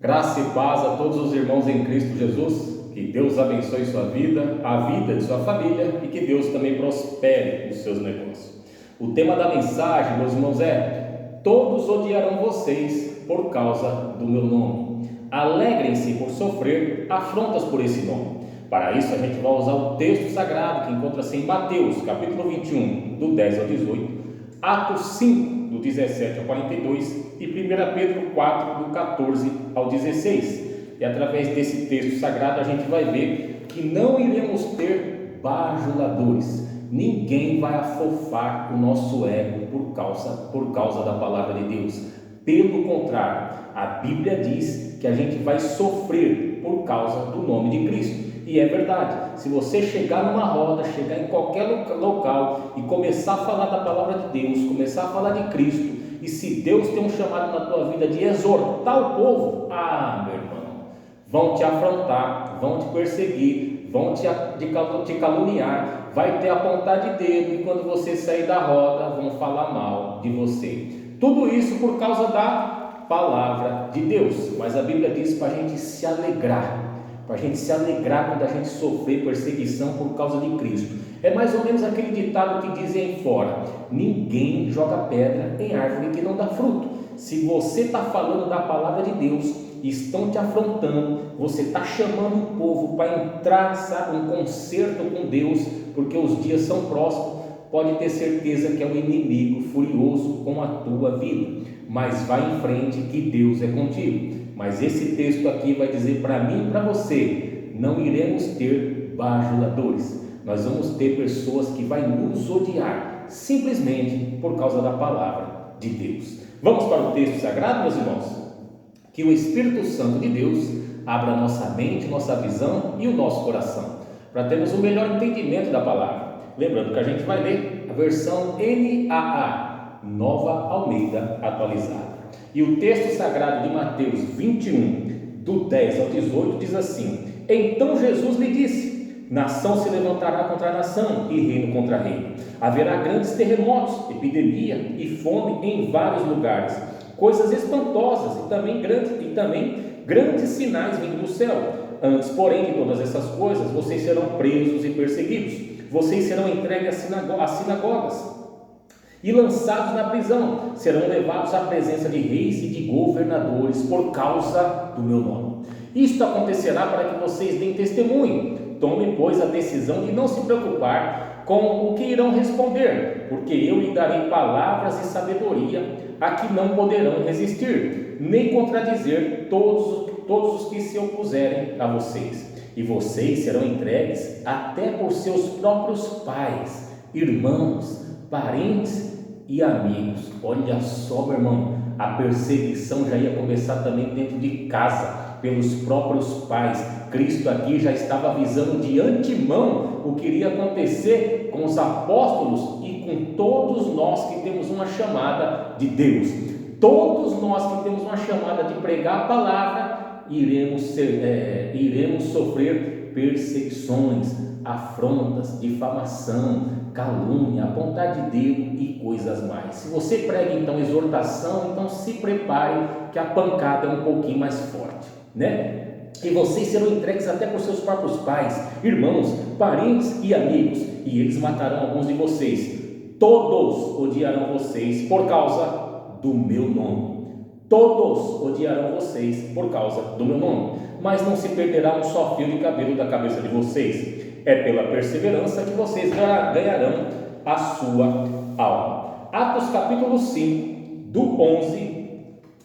Graça e paz a todos os irmãos em Cristo Jesus. Que Deus abençoe sua vida, a vida de sua família e que Deus também prospere os seus negócios. O tema da mensagem, meus irmãos, é: todos odiarão vocês por causa do meu nome. Alegrem-se por sofrer afrontas por esse nome. Para isso a gente vai usar o texto sagrado que encontra-se em Mateus, capítulo 21, do 10 ao 18, Atos 5, do 17 ao 42 e 1 Pedro 4, do 14 ao 16. E através desse texto sagrado a gente vai ver que não iremos ter bajuladores. Ninguém vai afofar o nosso ego por causa da palavra de Deus. Pelo contrário, a Bíblia diz que a gente vai sofrer por causa do nome de Cristo. E é verdade, se você chegar numa roda, chegar em qualquer local e começar a falar da palavra de Deus, começar a falar de Cristo, e se Deus tem um chamado na tua vida de exortar o povo, meu irmão, vão te afrontar, vão te perseguir, vão te caluniar, vai ter apontar de dedo, e quando você sair da roda, vão falar mal de você. Tudo isso por causa da palavra de Deus. Mas a Bíblia diz para a gente se alegrar, para a gente se alegrar quando a gente sofrer perseguição por causa de Cristo. É mais ou menos aquele ditado que dizem aí fora: ninguém joga pedra em árvore que não dá fruto. Se você está falando da palavra de Deus e estão te afrontando, você está chamando o povo para entrar, sabe, um concerto com Deus, porque os dias são próximos, pode ter certeza que é o inimigo furioso com a tua vida. Mas vai em frente que Deus é contigo. Mas esse texto aqui vai dizer para mim e para você: não iremos ter bajuladores. Nós vamos ter pessoas que vão nos odiar, simplesmente por causa da palavra de Deus. Vamos para o texto sagrado, meus irmãos? Que o Espírito Santo de Deus abra nossa mente, nossa visão e o nosso coração, para termos o melhor entendimento da palavra. Lembrando que a gente vai ler a versão NAA, Nova Almeida Atualizada. E o texto sagrado de Mateus 21, do 10 ao 18, diz assim: então Jesus lhe disse: nação se levantará contra nação e reino contra reino. Haverá grandes terremotos, epidemia e fome em vários lugares, coisas espantosas e também grandes sinais vindo do céu. Antes, porém, de todas essas coisas, vocês serão presos e perseguidos. Vocês serão entregues às sinagogas e lançados na prisão. Serão levados à presença de reis e de governadores por causa do meu nome. Isto acontecerá para que vocês deem testemunho. Tomem, pois, a decisão de não se preocupar com o que irão responder, porque eu lhe darei palavras e sabedoria a que não poderão resistir, nem contradizer todos os que se opuserem a vocês. E vocês serão entregues até por seus próprios pais, irmãos, parentes e amigos. Olha só, meu irmão, a perseguição já ia começar também dentro de casa, pelos próprios pais. Cristo aqui já estava avisando de antemão o que iria acontecer com os apóstolos e com todos nós que temos uma chamada de Deus. Todos nós que temos uma chamada de pregar a palavra, iremos sofrer perseguições, afrontas, difamação, calúnia, apontar de dedo e coisas mais. Se você prega então exortação, então se prepare que a pancada é um pouquinho mais forte, né? E vocês serão entregues até por seus próprios pais, irmãos, parentes e amigos, e eles matarão alguns de vocês. Todos odiarão vocês por causa do meu nome. Todos odiarão vocês por causa do meu nome, mas não se perderá um só fio de cabelo da cabeça de vocês. É pela perseverança que vocês ganharão a sua alma. Atos capítulo 5, do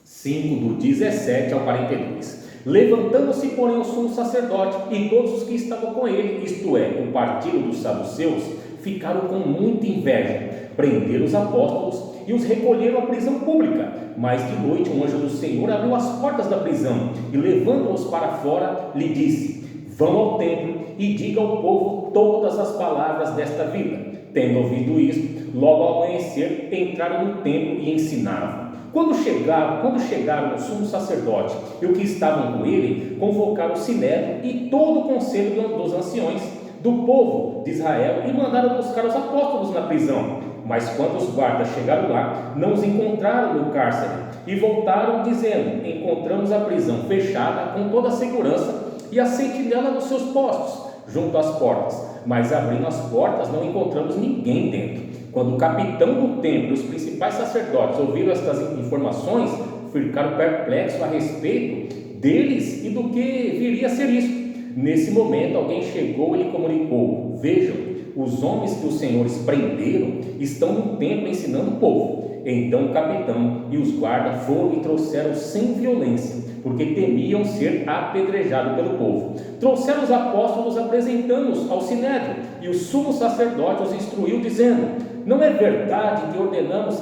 5 do 17 ao 42. Levantando-se, porém, o sumo sacerdote e todos os que estavam com ele, isto é, o partido dos saduceus, ficaram com muita inveja, prenderam os apóstolos e os recolheram à prisão pública. Mas de noite um anjo do Senhor abriu as portas da prisão e, levando-os para fora, lhe disse: vão ao templo e diga ao povo todas as palavras desta vida. Tendo ouvido isto, logo ao amanhecer entraram no templo e ensinavam. Quando chegaram o sumo sacerdote e os que estavam com ele, convocaram o sinédrio e todo o conselho dos anciões do povo de Israel e mandaram buscar os apóstolos na prisão. Mas quando os guardas chegaram lá, não os encontraram no cárcere e voltaram dizendo: encontramos a prisão fechada com toda a segurança e a sentinela nos seus postos, junto às portas. Mas abrindo as portas, não encontramos ninguém dentro. Quando o capitão do templo e os principais sacerdotes ouviram estas informações, ficaram perplexos a respeito deles e do que viria a ser isso. Nesse momento, alguém chegou e lhe comunicou: vejam, os homens que os senhores prenderam estão no templo ensinando o povo. Então o capitão e os guardas foram e trouxeram sem violência, porque temiam ser apedrejados pelo povo. Trouxeram os apóstolos, apresentando-os ao sinédrio, e o sumo sacerdote os instruiu, dizendo: não é verdade que ordenamos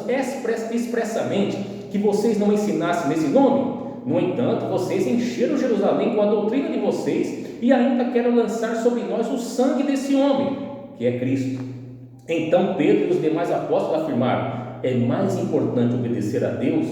expressamente que vocês não ensinassem nesse nome? No entanto, vocês encheram Jerusalém com a doutrina de vocês e ainda querem lançar sobre nós o sangue desse homem, que é Cristo. Então Pedro e os demais apóstolos afirmaram: é mais importante obedecer a Deus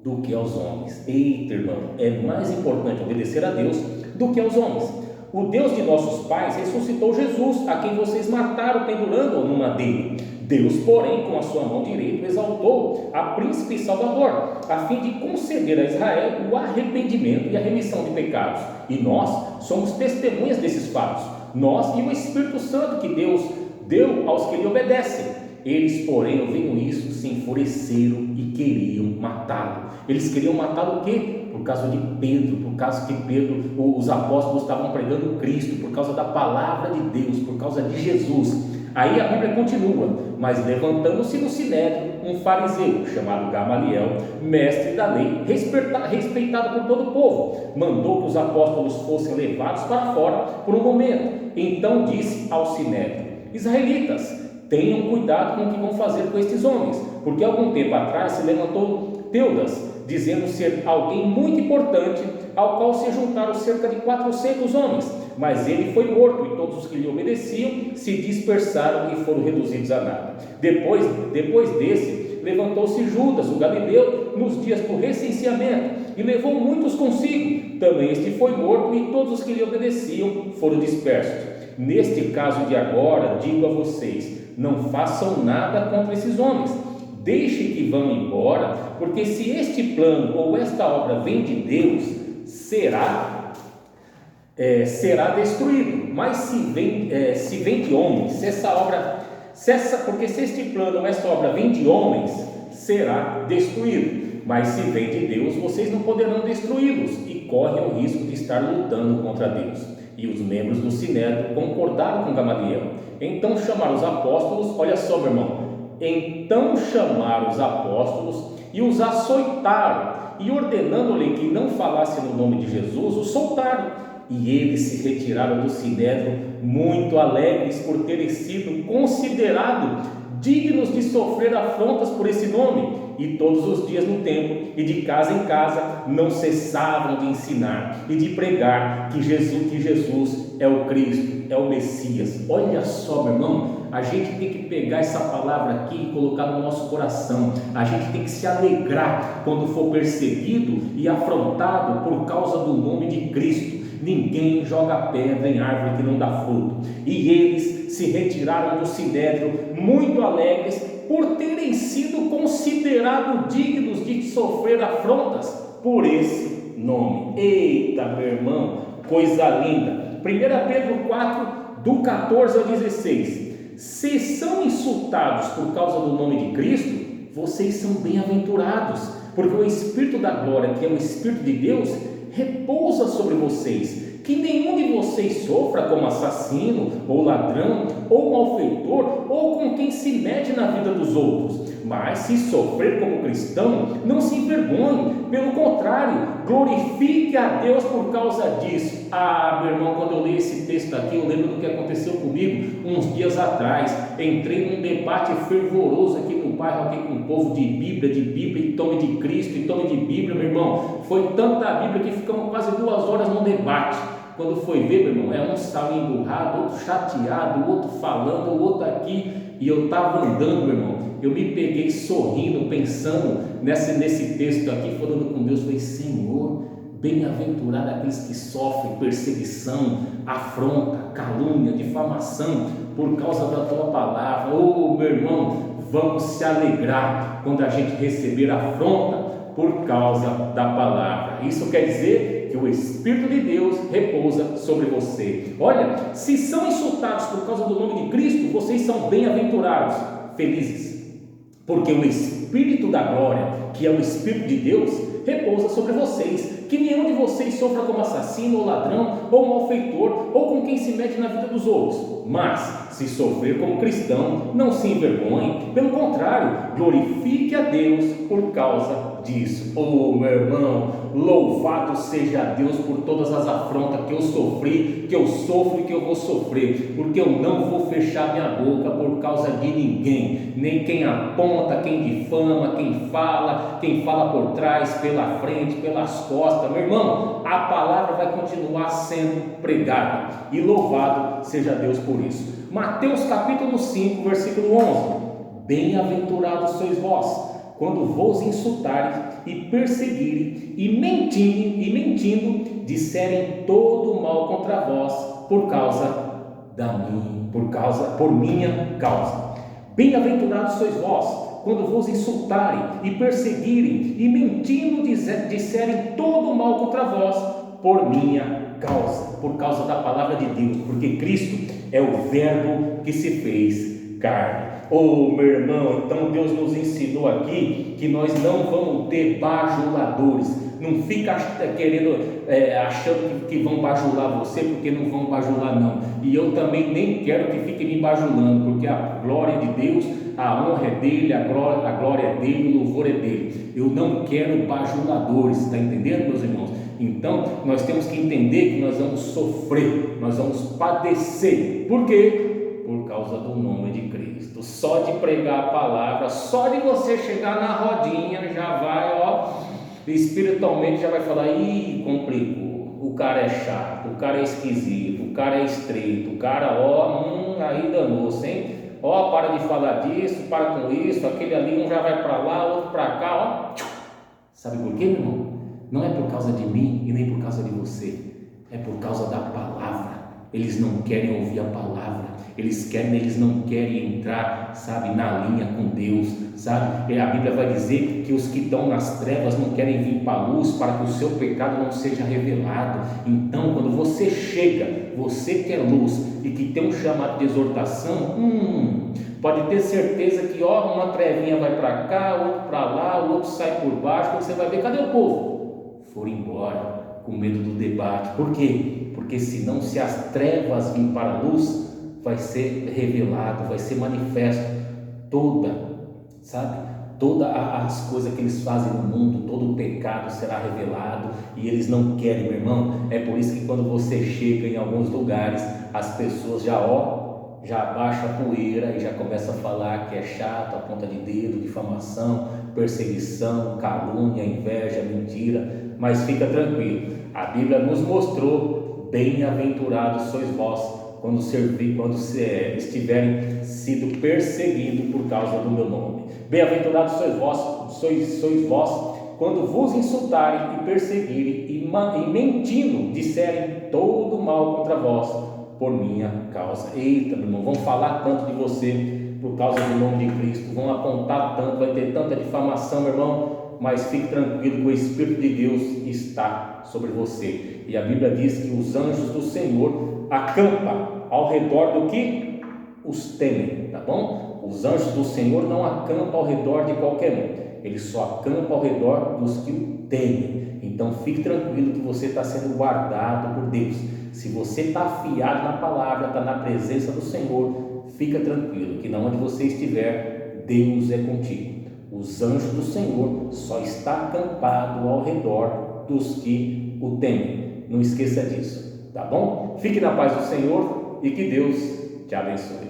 do que aos homens. Eita, irmão, é mais importante obedecer a Deus do que aos homens. O Deus de nossos pais ressuscitou Jesus, a quem vocês mataram pendurando-o no madeiro. Deus, porém, com a sua mão direita, exaltou a príncipe e salvador, a fim de conceder a Israel o arrependimento e a remissão de pecados. E nós somos testemunhas desses fatos, nós e o Espírito Santo que Deus deu aos que lhe obedecem. Eles, porém, ouvindo isso, se enfureceram e queriam matá-lo. Eles queriam matá-lo o quê? Por causa de Pedro, por causa que os apóstolos estavam pregando Cristo, por causa da palavra de Deus, por causa de Jesus. Aí a Bíblia continua: mas levantando-se no sinédrio um fariseu chamado Gamaliel, mestre da lei, respeitado por todo o povo, mandou que os apóstolos fossem levados para fora por um momento. Então disse ao sinédrio: israelitas, tenham cuidado com o que vão fazer com estes homens, porque algum tempo atrás se levantou Teudas, dizendo ser alguém muito importante, ao qual se juntaram cerca de 400 homens, mas ele foi morto e todos os que lhe obedeciam se dispersaram e foram reduzidos a nada. Depois desse, levantou-se Judas, o Galileu, nos dias do recenseamento, e levou muitos consigo. Também este foi morto e todos os que lhe obedeciam foram dispersos. Neste caso de agora, digo a vocês: não façam nada contra esses homens, deixem que vão embora, porque se este plano ou esta obra vem de Deus, será destruído. Mas se vem de homens, porque se este plano ou esta obra vem de homens, será destruído. Mas se vem de Deus, vocês não poderão destruí-los e correm o risco de estar lutando contra Deus. E os membros do sinédrio concordaram com Gamaliel. Então chamaram os apóstolos, olha só, meu irmão, então chamaram os apóstolos e os açoitaram, e ordenando-lhe que não falasse no nome de Jesus, os soltaram. E eles se retiraram do sinédrio muito alegres por terem sido considerados dignos de sofrer afrontas por esse nome. E todos os dias no templo e de casa em casa não cessavam de ensinar e de pregar que Jesus é o Cristo, é o Messias. Olha só, meu irmão, a gente tem que pegar essa palavra aqui e colocar no nosso coração. A gente tem que se alegrar quando for perseguido e afrontado por causa do nome de Cristo. Ninguém joga pedra em árvore que não dá fruto. E eles se retiraram do sinédrio muito alegres por terem sido considerados dignos de sofrer afrontas por esse nome. Eita, meu irmão, coisa linda. 1 Pedro 4, do 14 ao 16. Se são insultados por causa do nome de Cristo, vocês são bem-aventurados, porque o Espírito da glória, que é o Espírito de Deus, repousa sobre vocês. Que nenhum de vocês sofra como assassino, ou ladrão, ou malfeitor, ou com quem se mete na vida dos outros. Mas se sofrer como cristão, não se envergonhe, pelo contrário, glorifique a Deus por causa disso. Meu irmão, quando eu leio esse texto aqui, eu lembro do que aconteceu comigo uns dias atrás. Entrei num debate fervoroso aqui no bairro, aqui com o povo de Bíblia, e tome de Cristo, e tome de Bíblia, meu irmão. Foi tanta Bíblia que ficamos quase 2 horas no debate. Quando foi ver, meu irmão, um estava emburrado, outro chateado, o outro falando, o outro aqui, e eu estava andando, meu irmão. Eu me peguei sorrindo, pensando nesse texto aqui, falando com Deus. Falei: Senhor, bem-aventurado aqueles que sofrem perseguição, afronta, calúnia, difamação por causa da tua palavra. Meu irmão, vamos se alegrar quando a gente receber afronta por causa da palavra. Isso quer dizer que o Espírito de Deus repousa sobre você. Olha, se são insultados por causa do nome de Cristo, vocês são bem-aventurados, felizes, porque o Espírito da glória, que é o Espírito de Deus, repousa sobre vocês. Que nenhum de vocês sofra como assassino ou ladrão ou malfeitor ou com quem se mete na vida dos outros. Mas, se sofrer como cristão, não se envergonhe, pelo contrário, glorifique a Deus por causa disso. Oh, meu irmão, louvado seja Deus por todas as afrontas que eu sofri, que eu sofro e que eu vou sofrer, porque eu não vou fechar minha boca por causa de ninguém, nem quem aponta, quem difama, quem fala por trás, pela frente, pelas costas. Meu irmão, a palavra vai continuar sendo pregada e louvado seja Deus por isso. Mateus capítulo 5, versículo 11: Bem-aventurados sois vós, quando vos insultarem e perseguirem e mentindo disserem todo mal contra vós por minha causa. Bem-aventurados sois vós, quando vos insultarem e perseguirem e mentindo disserem todo mal contra vós por minha causa, por causa da palavra de Deus, porque Cristo é o Verbo que se fez carne. Oh, meu irmão, então Deus nos ensinou aqui que nós não vamos ter bajuladores. Não fica achando que vão bajular você, porque não vão bajular não. E eu também nem quero que fiquem me bajulando, porque a glória de Deus, a honra é dele, a glória é dele, o louvor é dele. Eu não quero bajuladores, está entendendo, meus irmãos? Então nós temos que entender que nós vamos sofrer, nós vamos padecer. Por quê? Por causa do nome de Cristo. Só de pregar a palavra, só de você chegar na rodinha, já vai, espiritualmente já vai falar: ih, complicou, o cara é chato, o cara é esquisito, o cara é estreito, o cara, aí danou-se, hein? Para de falar disso, para com isso, aquele ali, um já vai para lá, outro para cá, Sabe por quê, meu irmão? Não é por causa de mim e nem por causa de você, é por causa da palavra. Eles não querem ouvir a palavra, eles não querem entrar, sabe, na linha com Deus, sabe? E a Bíblia vai dizer que os que estão nas trevas não querem vir para a luz, para que o seu pecado não seja revelado. Então, quando você chega, você que é luz e que tem um chamado de exortação, pode ter certeza que uma trevinha vai para cá, outro para lá, o outro sai por baixo. Quando você vai ver, cadê o povo? Foram embora, com medo do debate. Por quê? Porque senão, se as trevas virem para a luz, vai ser revelado, vai ser manifesto todas as coisas que eles fazem no mundo, todo o pecado será revelado, e eles não querem, meu irmão. É por isso que quando você chega em alguns lugares, as pessoas já abaixa a poeira e já começa a falar que é chato, a ponta de dedo, difamação, perseguição, calúnia, inveja, mentira. Mas fica tranquilo, a Bíblia nos mostrou: bem-aventurados sois vós quando estiverem sido perseguidos por causa do meu nome. Bem-aventurados sois vós quando vos insultarem e perseguirem e mentindo disserem todo mal contra vós por minha causa. Eita, meu irmão, vão falar tanto de você por causa do nome de Cristo, vão apontar tanto, vai ter tanta difamação, meu irmão. Mas fique tranquilo que o Espírito de Deus está sobre você. E a Bíblia diz que os anjos do Senhor acampam ao redor do que os temem, tá bom? Os anjos do Senhor não acampam ao redor de qualquer um, eles só acampam ao redor dos que o temem. Então fique tranquilo que você está sendo guardado por Deus. Se você está afiado na palavra, está na presença do Senhor, fica tranquilo que onde você estiver, Deus é contigo. Os anjos do Senhor só está acampado ao redor dos que o temem. Não esqueça disso, tá bom? Fique na paz do Senhor e que Deus te abençoe.